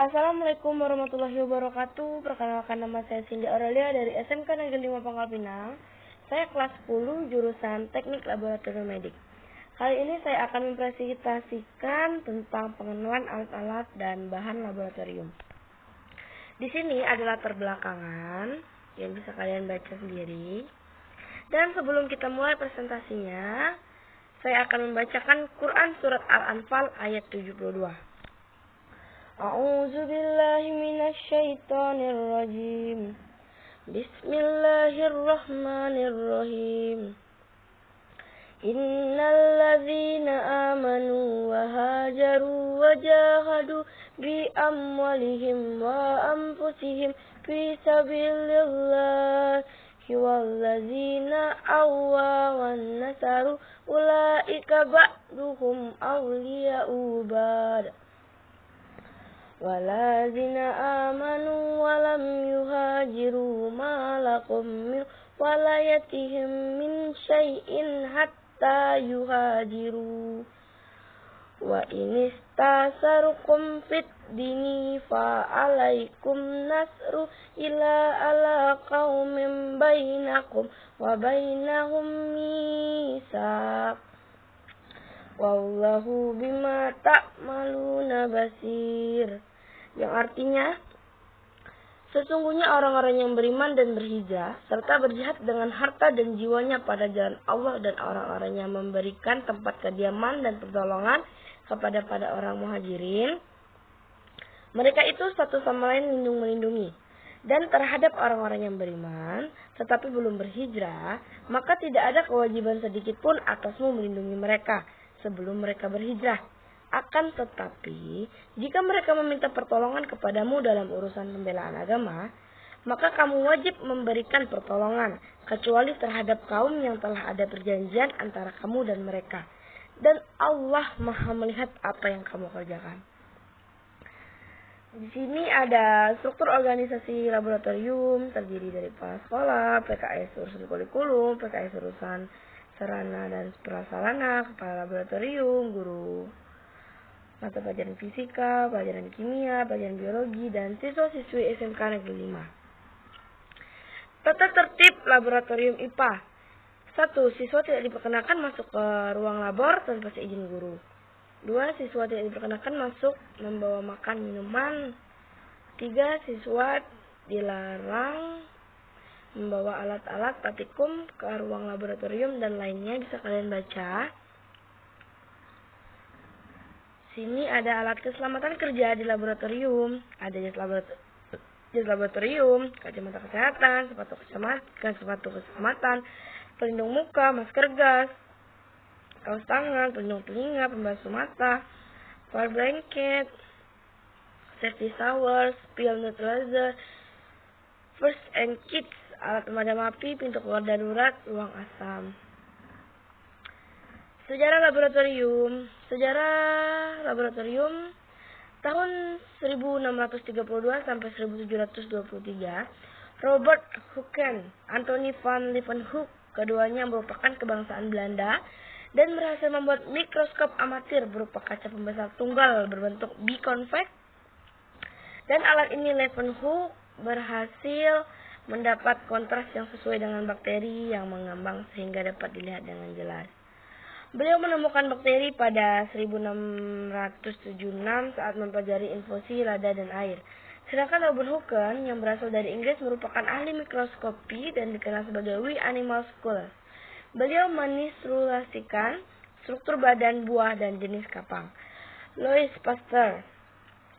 Assalamualaikum warahmatullahi wabarakatuh. Perkenalkan, nama saya Cindy Aurelia dari SMK Negeri 5 Pangkal Pinang. Saya kelas 10 jurusan Teknik Laboratorium Medik. Kali ini saya akan mempresentasikan tentang pengenalan alat-alat dan bahan laboratorium. Di sini adalah terbelakangan yang bisa kalian baca sendiri. Dan sebelum kita mulai presentasinya, saya akan membacakan Quran surat Al-Anfal ayat 72. A'udzu billahi minasy syaithanir rajim. Bismillahirrahmanirrahim. Innal ladzina amanu wa hajaru wa jahadu bi amwalihim wa anfusihim fi sabilillah wal ladzina awwa wan nasaru ulaika ba'duhum awliya'u ba'd. Waladzina amanu walam yuhajiru ma lakum min walayatihim min syai'in hatta yuhajiru wa inistasarukum fit dini fa alaikum nasru ila ala qaumin bainakum wa bainahum misaq. Wallahu bima ta'maluna basir. Yang artinya, sesungguhnya orang-orang yang beriman dan berhijrah serta berjihad dengan harta dan jiwanya pada jalan Allah dan orang-orang yang memberikan tempat kediaman dan pertolongan kepada orang muhajirin, mereka itu satu sama lain melindungi. Dan terhadap orang-orang yang beriman tetapi belum berhijrah, maka tidak ada kewajiban sedikit pun atasmu melindungi mereka sebelum mereka berhijrah. Akan tetapi, jika mereka meminta pertolongan kepadamu dalam urusan pembelaan agama, maka kamu wajib memberikan pertolongan, kecuali terhadap kaum yang telah ada perjanjian antara kamu dan mereka. Dan Allah Maha melihat apa yang kamu kerjakan. Di sini ada struktur organisasi laboratorium terdiri dari kepala sekolah, PKS urusan kurikulum, PKS urusan sarana dan prasarana, kepala laboratorium, guru mata pelajaran fisika, pelajaran kimia, pelajaran biologi, dan siswa-siswi SMK Negeri 5. Tata tertib laboratorium IPA. 1. Siswa tidak diperkenakan masuk ke ruang labor tanpa seizin guru. 2. Siswa tidak diperkenakan masuk membawa makan minuman. 3. Siswa dilarang membawa alat-alat praktikum ke ruang laboratorium dan lainnya, bisa kalian baca. Sini ada alat keselamatan kerja di laboratorium, ada jas laboratorium, kacamata kesehatan, sepatu keselamatan, pelindung muka, masker gas, kaos tangan, pelindung telinga, pembasuh mata, power blanket, safety shower, spill neutralizer, first aid kits, alat pemadam api, pintu keluar darurat, ruang asam. Sejarah laboratorium tahun 1632 sampai 1723. Robert Hooken, Anthony van Leeuwenhoek, keduanya merupakan kebangsaan Belanda dan berhasil membuat mikroskop amatir berupa kaca pembesar tunggal berbentuk biconvex. Dan alat ini Leeuwenhoek berhasil mendapat kontras yang sesuai dengan bakteri yang mengambang sehingga dapat dilihat dengan jelas. Beliau menemukan bakteri pada 1676 saat mempelajari infusi lada dan air. Sedangkan Robert Hooken yang berasal dari Inggris merupakan ahli mikroskopi dan dikenal sebagai We Animal School. Beliau menistruasikan struktur badan buah dan jenis kapang. Louis Pasteur,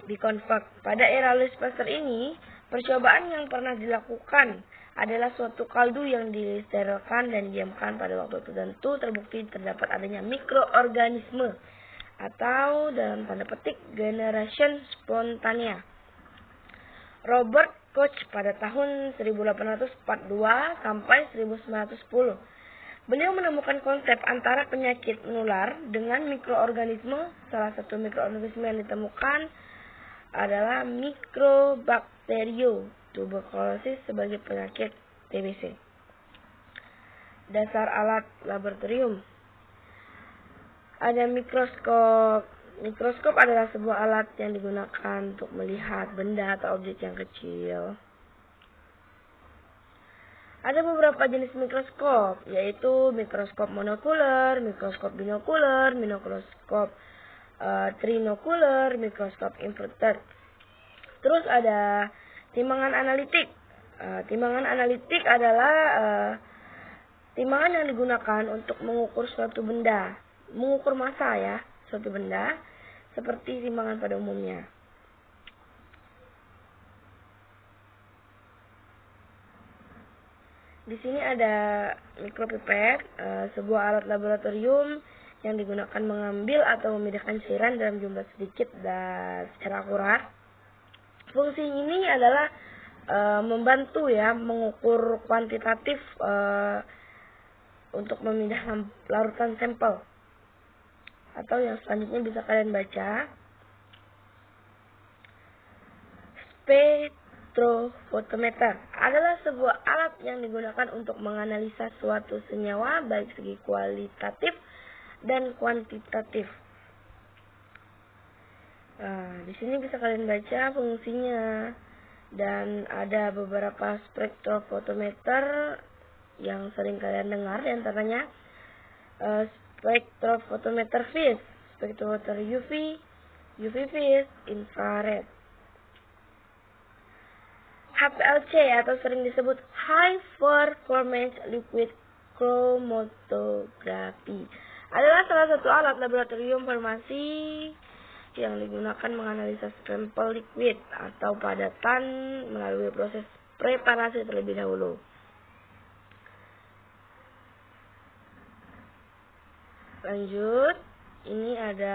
biconvex. Pada era Louis Pasteur ini, percobaan yang pernah dilakukan adalah suatu kaldu yang disterilkan dan didiamkan pada waktu tertentu, terbukti terdapat adanya mikroorganisme atau dalam tanda petik generation spontanea. Robert Koch pada tahun 1842 sampai 1910. Beliau menemukan konsep antara penyakit menular dengan mikroorganisme. Salah satu mikroorganisme yang ditemukan adalah Microbacterium tuberculosis sebagai penyakit TBC. Dasar alat laboratorium. Ada mikroskop Mikroskop adalah sebuah alat yang digunakan untuk melihat benda atau objek yang kecil. Ada beberapa jenis mikroskop, yaitu mikroskop monokuler, mikroskop binokuler, mikroskop trinokuler, mikroskop inverted. Terus ada timbangan analitik. Timbangan analitik adalah timbangan yang digunakan untuk mengukur suatu benda, mengukur massa ya, suatu benda, seperti timbangan pada umumnya. Di sini ada mikropipet, sebuah alat laboratorium yang digunakan mengambil atau memindahkan cairan dalam jumlah sedikit dan secara akurat. Fungsi ini adalah membantu ya mengukur kuantitatif untuk memindah larutan sampel. Atau yang selanjutnya bisa kalian baca. Spektrofotometer adalah sebuah alat yang digunakan untuk menganalisa suatu senyawa baik segi kualitatif dan kuantitatif. Di sini bisa kalian baca fungsinya, dan ada beberapa spektrofotometer yang sering kalian dengar, diantaranya spektrofotometer vis, spektrofotometer UV vis, infrared. HPLC atau sering disebut High Performance Liquid Chromatography adalah salah satu alat laboratorium farmasi yang digunakan menganalisa sampel liquid atau padatan melalui proses preparasi terlebih dahulu. Lanjut, ini ada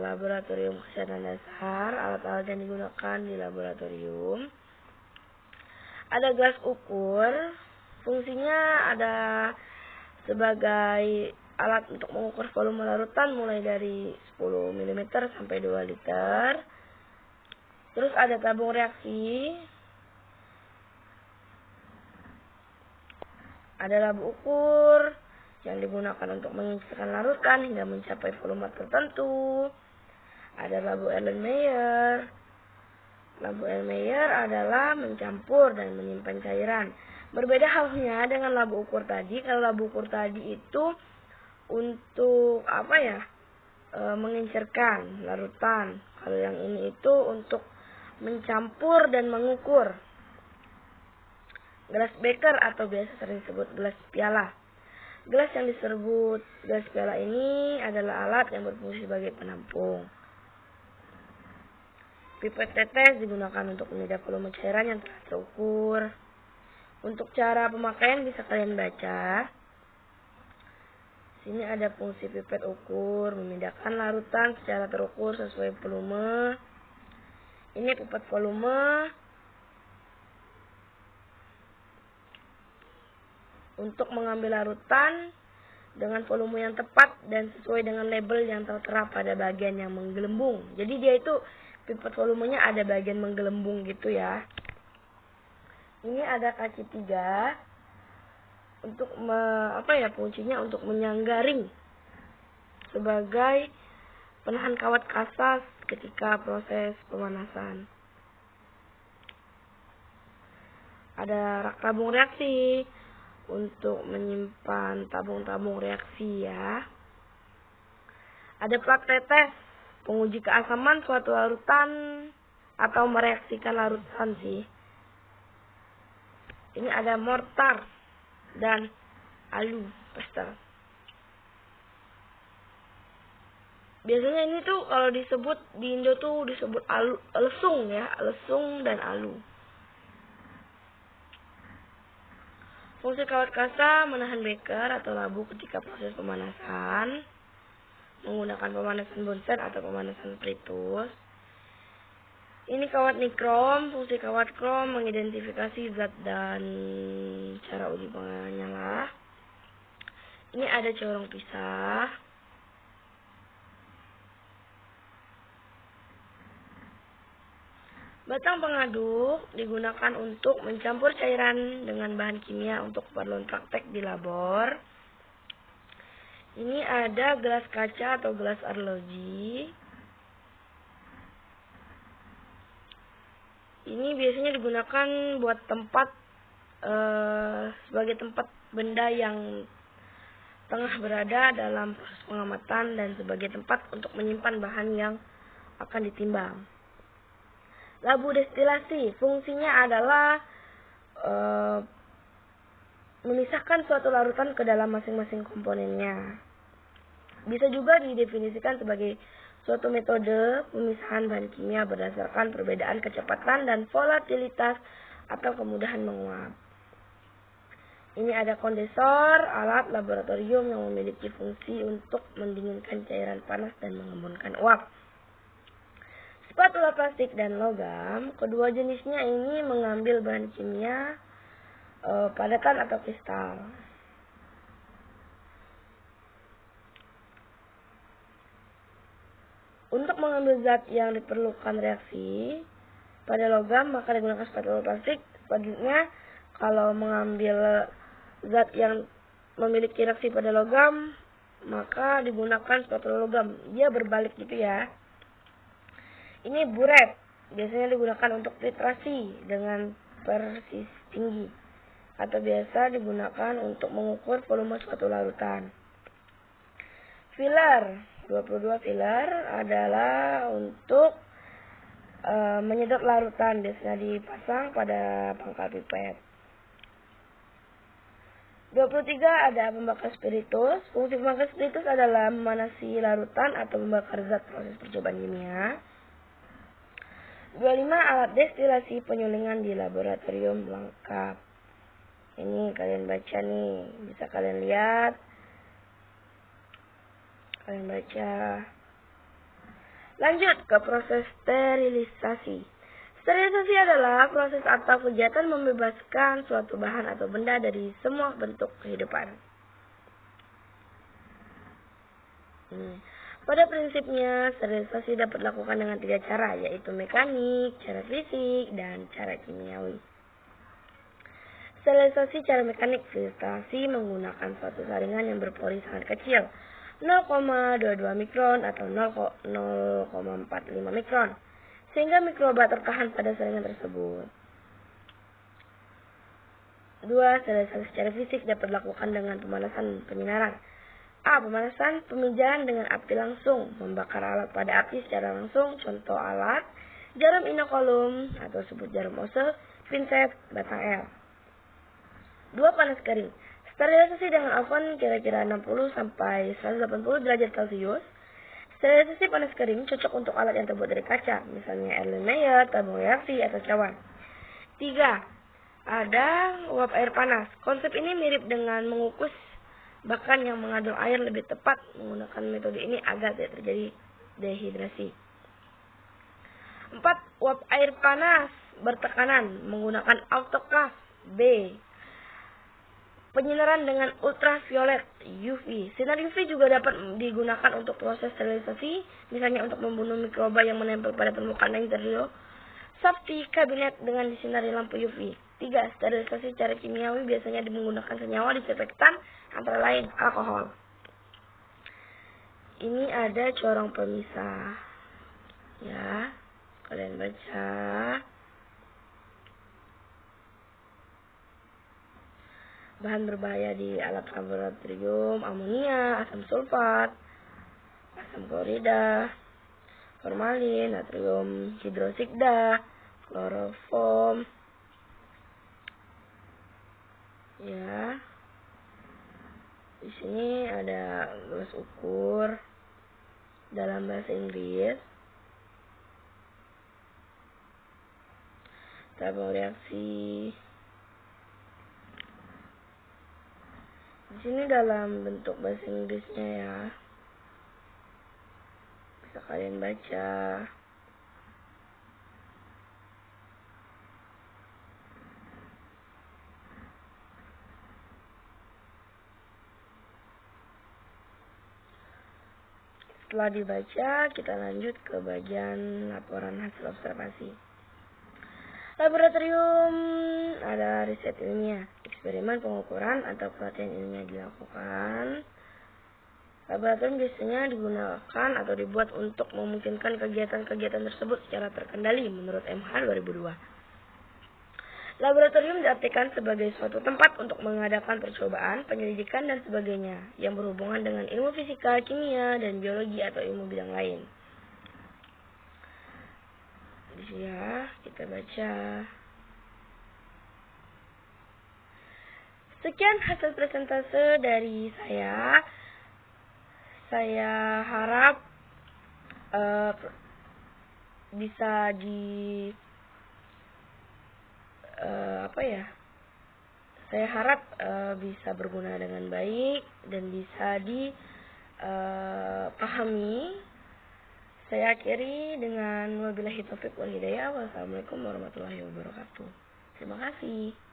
laboratorium kesehatan dasar, alat-alat yang digunakan di laboratorium. Ada gelas ukur, fungsinya ada sebagai alat untuk mengukur volume larutan mulai dari 10 mm sampai 2 liter. Terus ada tabung reaksi. Ada labu ukur yang digunakan untuk menginstalkan larutan hingga mencapai volume tertentu. Ada labu Erlenmeyer. Labu Erlenmeyer adalah mencampur dan menyimpan cairan. Berbeda halnya dengan labu ukur tadi. Kalau labu ukur tadi itu untuk mengencerkan larutan. Kalau yang ini itu untuk mencampur dan mengukur. Gelas beker atau biasa sering disebut gelas piala. Gelas yang disebut gelas piala ini adalah alat yang berfungsi sebagai penampung. Pipet tetes digunakan untuk memindahkan volume cairan yang telah terukur. Untuk cara pemakaian bisa kalian baca. Sini ada fungsi pipet ukur, memindahkan larutan secara terukur sesuai volume. Ini pipet volume untuk mengambil larutan dengan volume yang tepat dan sesuai dengan label yang tertera pada bagian yang menggelembung. Jadi dia itu pipet volumenya ada bagian menggelembung gitu ya. Ini ada kaci 3 untuk fungsinya untuk menyanggaring sebagai penahan kawat kasas ketika proses pemanasan. Ada rak tabung reaksi untuk menyimpan tabung-tabung reaksi ya. Ada plat tetes, penguji keasaman suatu larutan atau mereaksikan larutan sih. Ini ada mortar dan alu pestel. Biasanya ini tuh kalau disebut di Indo tuh disebut lesung ya, lesung dan alu. Fungsi kawat kasa menahan beker atau labu ketika proses pemanasan menggunakan pemanasan Bunsen atau pemanasan Pritus. Ini kawat nikrom, fungsi kawat krom mengidentifikasi zat dan cara uji penyala. Ini ada corong pisah. Batang pengaduk digunakan untuk mencampur cairan dengan bahan kimia untuk keperluan praktek di labor. Ini ada gelas kaca atau gelas arloji. Ini biasanya digunakan buat tempat sebagai tempat benda yang tengah berada dalam proses pengamatan dan sebagai tempat untuk menyimpan bahan yang akan ditimbang. Labu destilasi fungsinya adalah memisahkan suatu larutan ke dalam masing-masing komponennya. Bisa juga didefinisikan sebagai suatu metode pemisahan bahan kimia berdasarkan perbedaan kecepatan dan volatilitas atau kemudahan menguap. Ini ada kondensor, alat laboratorium yang memiliki fungsi untuk mendinginkan cairan panas dan mengembunkan uap. Spatula plastik dan logam, kedua jenisnya ini mengambil bahan kimia padatan atau kristal. Untuk mengambil zat yang diperlukan reaksi pada logam maka digunakan spatula plastik. Sebaliknya kalau mengambil zat yang memiliki reaksi pada logam maka digunakan spatula logam. Dia berbalik gitu ya. Ini buret, biasanya digunakan untuk filtrasi dengan persis tinggi atau biasa digunakan untuk mengukur volume suatu larutan. Filler 22 filler adalah untuk menyedot larutan, biasanya dipasang pada pangkal pipet. 23 ada pembakar spiritus. Fungsi pembakar spiritus adalah memanasi larutan atau membakar zat proses percobaan kimia. 25 alat destilasi penyulingan di laboratorium lengkap. Ini kalian baca nih, bisa kalian lihat. Kalian baca. Lanjut ke proses sterilisasi. Sterilisasi adalah proses atau kegiatan membebaskan suatu bahan atau benda dari semua bentuk kehidupan. Pada prinsipnya, sterilisasi dapat dilakukan dengan 3 cara, yaitu mekanik, cara fisik, dan cara kimiawi. Sterilisasi cara mekanik, filtrasi menggunakan suatu saringan yang berpori sangat kecil, 0,22 mikron atau 0,45 mikron, sehingga mikroba tertahan pada saringan tersebut. 2. Sterilisasi secara fisik dapat dilakukan dengan pemanasan penyinaran. A. Pemanasan pemijahan dengan api langsung, membakar alat pada api secara langsung, contoh alat, jarum inokulum atau sebut jarum ose, pinset, batang L. 2. Panas kering. Sterilisasi dengan oven kira-kira 60 sampai 180 derajat Celcius. Sterilisasi panas kering cocok untuk alat yang terbuat dari kaca, misalnya Erlenmeyer, tabung reaksi, atau cawan. 3. Ada uap air panas. Konsep ini mirip dengan mengukus, bahkan yang mengaduk air lebih tepat. Menggunakan metode ini agar tidak terjadi dehidrasi. 4. Uap air panas bertekanan menggunakan autoclave. B. Penyinaran dengan ultraviolet UV. Sinar UV juga dapat digunakan untuk proses sterilisasi, misalnya untuk membunuh mikroba yang menempel pada permukaan interior safety kabinet dengan disinari lampu UV. 3. Sterilisasi secara kimiawi biasanya menggunakan senyawa disinfektan, antara lain alkohol. Ini ada corong pemisah. Ya, kalian baca. Bahan berbahaya di alat laboratorium: amonia, asam sulfat, asam klorida, formalin, natrium hidroksida, kloroform. Ya. Di sini ada gelas ukur dalam bahasa Inggris. Tabung reaksi. Di sini dalam bentuk bahasa Inggrisnya ya. Bisa kalian baca. Setelah dibaca, kita lanjut ke bagian laporan hasil observasi. Laboratorium ada riset ilmiah, eksperimen pengukuran atau pelatihan ilmiah dilakukan. Laboratorium biasanya digunakan atau dibuat untuk memungkinkan kegiatan-kegiatan tersebut secara terkendali menurut MH 2002. Laboratorium diartikan sebagai suatu tempat untuk mengadakan percobaan, penyelidikan, dan sebagainya yang berhubungan dengan ilmu fisika, kimia, dan biologi atau ilmu bidang lain. Ya, kita baca. Sekian hasil presentase dari saya. Saya harap bisa saya harap bisa berguna dengan baik dan bisa dipahami. Saya akhiri dengan wabillahi taufiq wal hidayah. Wassalamualaikum warahmatullahi wabarakatuh. Terima kasih.